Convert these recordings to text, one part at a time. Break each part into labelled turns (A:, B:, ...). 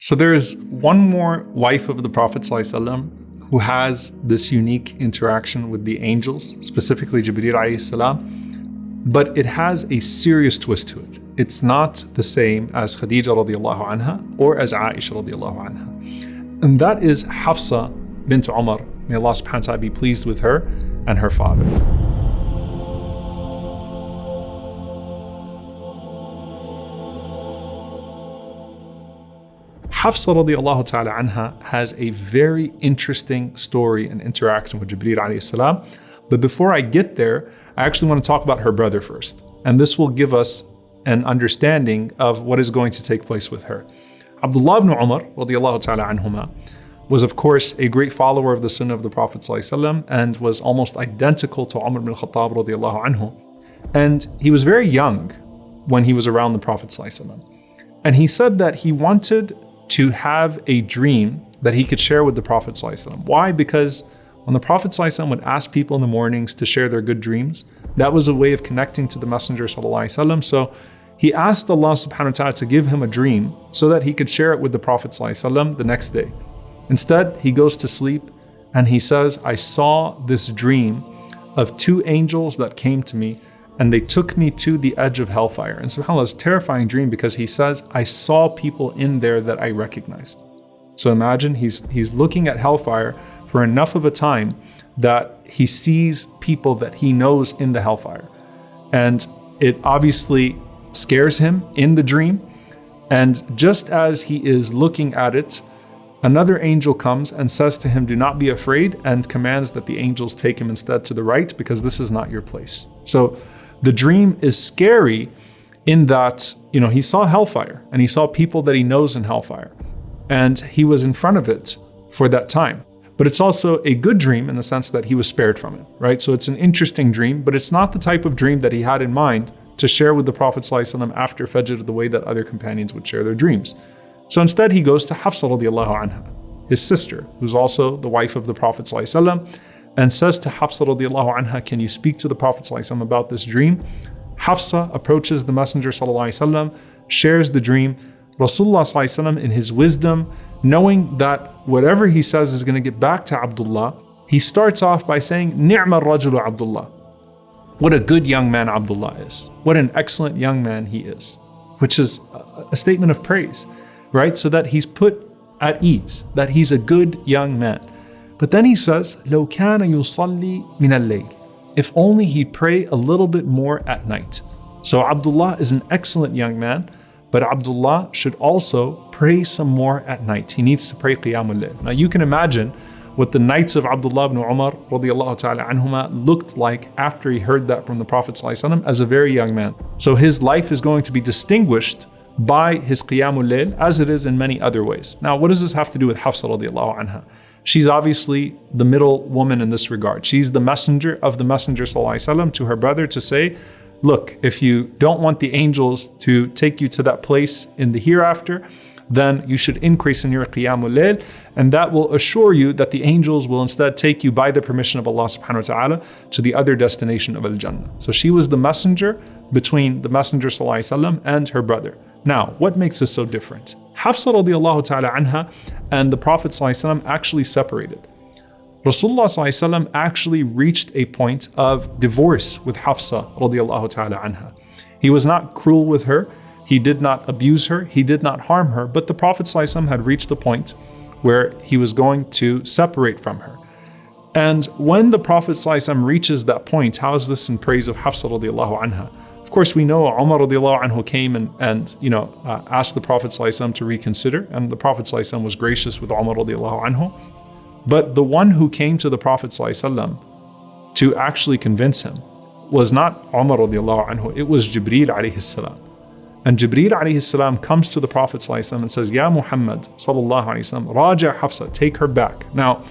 A: So there is one more wife of the Prophet ﷺ who has this unique interaction with the angels, specifically Jibreel alayhi salam, but it has a serious twist to it. It's not the same as Khadija radiallahu anha or as Aisha radiallahu anha. And that is Hafsa bint Umar. May Allah subhanahu wa ta'ala be pleased with her and her father. Hafsa radiallahu ta'ala anha has a very interesting story and interaction with Jibreel alayhi salam. But before I get there, I actually want to talk about her brother first. And this will give us an understanding of what is going to take place with her. Abdullah ibn Umar radiallahu ta'ala anhuma was of course a great follower of the sunnah of the Prophet ﷺ and was almost identical to Umar ibn Khattab radiallahu anhu. And he was very young when he was around the Prophet ﷺ. And he said that he wanted to have a dream that he could share with the Prophet ﷺ. Why? Because when the Prophet ﷺ would ask people in the mornings to share their good dreams, that was a way of connecting to the Messenger ﷺ. So he asked Allah subhanahu wa ta'ala to give him a dream so that he could share it with the Prophet ﷺ the next day. Instead, he goes to sleep and he says, I saw this dream of two angels that came to me and they took me to the edge of hellfire. And subhanAllah, it's a terrifying dream because he says, I saw people in there that I recognized. So imagine he's looking at hellfire for enough of a time that he sees people that he knows in the hellfire. And it obviously scares him in the dream. And just as he is looking at it, another angel comes and says to him, do not be afraid, and commands that the angels take him instead to the right because this is not your place. So the dream is scary in that, he saw hellfire and he saw people that he knows in hellfire and he was in front of it for that time. But it's also a good dream in the sense that he was spared from it, right? So it's an interesting dream, but it's not the type of dream that he had in mind to share with the Prophet ﷺ after Fajr the way that other companions would share their dreams. So instead he goes to Hafsa radiallahu anha, his sister, who's also the wife of the Prophet ﷺ, and says to Hafsa radiallahu anha, can you speak to the Prophet ﷺ about this dream? Hafsa approaches the Messenger ﷺ, shares the dream. Rasulullah ﷺ, in his wisdom, knowing that whatever he says is going to get back to Abdullah, he starts off by saying, Ni'ma rajulu Abdullah. What a good young man Abdullah is. What an excellent young man he is. Which is a statement of praise, right? So that he's put at ease, that he's a good young man. But then he says, لو كان يصلي من الليل. If only he'd pray a little bit more at night. So Abdullah is an excellent young man, but Abdullah should also pray some more at night. He needs to pray Qiyamul Layl. Now you can imagine what the nights of Abdullah ibn Umar radiallahu ta'ala anhuma looked like after he heard that from the Prophet ﷺ as a very young man. So his life is going to be distinguished by his Qiyamul Layl as it is in many other ways. Now what does this have to do with Hafsa radiallahu anha? She's obviously the middle woman in this regard. She's the messenger of the Messenger ﷺ to her brother to say, look, if you don't want the angels to take you to that place in the hereafter, then you should increase in your Qiyamul Layl, and that will assure you that the angels will instead take you by the permission of Allah subhanahu wa ta'ala to the other destination of Al-Jannah. So she was the messenger between the Messenger ﷺ and her brother. Now, what makes this so different? Hafsa radiallahu ta'ala anha and the Prophet ﷺ actually separated. Rasulullah ﷺ actually reached a point of divorce with Hafsa radiallahu ta'ala anha. He was not cruel with her, he did not abuse her, he did not harm her, but the Prophet ﷺ had reached a point where he was going to separate from her. And when the Prophet ﷺ reaches that point, how is this in praise of Hafsa radiallahu anha? Of course, we know Umar radiallahu anhu came and asked the Prophet ﷺ to reconsider, and the Prophet ﷺ was gracious with Umar radiallahu anhu. But the one who came to the Prophet ﷺ to actually convince him was not Umar radiallahu anhu, it was Jibreel alayhi salam. And Jibreel alayhi salam comes to the Prophet ﷺ and says, Ya Muhammad sallallahu alayhi wasallam, Raja Hafsa, take her back. Now,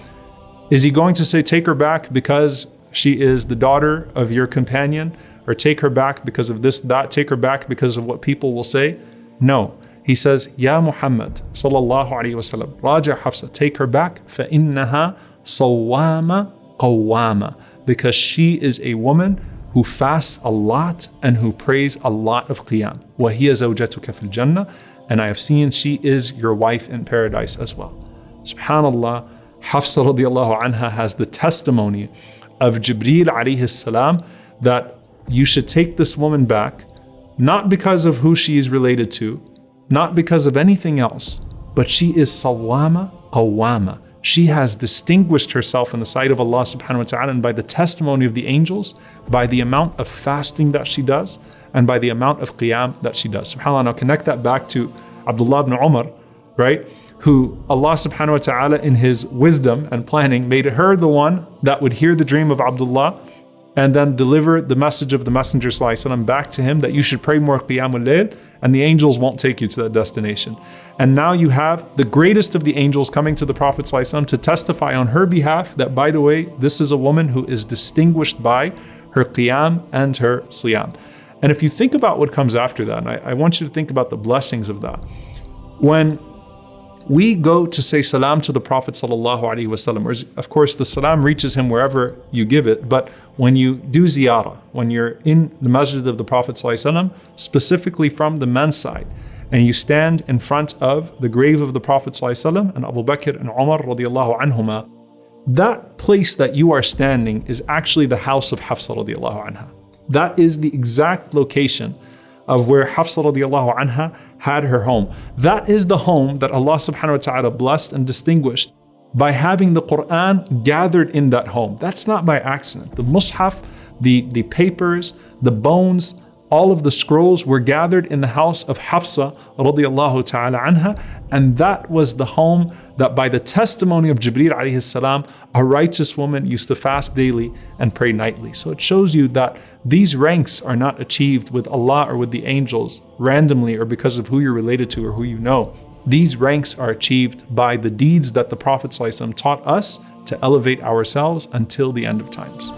A: is he going to say take her back because she is the daughter of your companion? Or take her back because of this, that, take her back because of what people will say? No. He says, Ya Muhammad sallallahu alayhi wasallam, Raja Hafsa, take her back, فَإِنَّهَا صَوَّامَ قَوَّامَ, because she is a woman who fasts a lot and who prays a lot of qiyam. وَهِيَ زَوْجَتُكَ فِي الْجَنَّةِ, and I have seen she is your wife in paradise as well. SubhanAllah, Hafsa radiallahu anha has the testimony of Jibreel alayhi salam that you should take this woman back, not because of who she is related to, not because of anything else, but she is sawama qawwama. She has distinguished herself in the sight of Allah subhanahu wa ta'ala, and by the testimony of the angels, by the amount of fasting that she does, and by the amount of qiyam that she does. SubhanAllah, now connect that back to Abdullah ibn Umar, right? Who Allah subhanahu wa ta'ala in His wisdom and planning made her the one that would hear the dream of Abdullah and then deliver the message of the Messenger sallallahu alaihi wasallam back to him that you should pray more qiyamul layl, and the angels won't take you to that destination. And now you have the greatest of the angels coming to the Prophet sallallahu alaihi wasallam to testify on her behalf that, by the way, this is a woman who is distinguished by her qiyam and her siyam. And if you think about what comes after that, and I want you to think about the blessings of that. When we go to say salam to the Prophet sallallahu alaihi wasallam, of course the salam reaches him wherever you give it, but when you do ziyarah, when you're in the masjid of the Prophet sallallahu alaihi wasallam, specifically from the men's side, and you stand in front of the grave of the Prophet sallallahu alaihi wasallam and Abu Bakr and Umar radiallahu anhuma, that place that you are standing is actually the house of Hafsa radiallahu anha. That is the exact location of where Hafsa radiallahu anha had her home. That is the home that Allah subhanahu wa ta'ala blessed and distinguished by having the Quran gathered in that home. That's not by accident. The mushaf, the papers, the bones, all of the scrolls were gathered in the house of Hafsa radiallahu ta'ala anha, and that was the home that, by the testimony of Jibreel alayhi salam, a righteous woman used to fast daily and pray nightly. So it shows you that these ranks are not achieved with Allah or with the angels randomly or because of who you're related to or who you know. These ranks are achieved by the deeds that the Prophet ﷺ taught us to elevate ourselves until the end of times.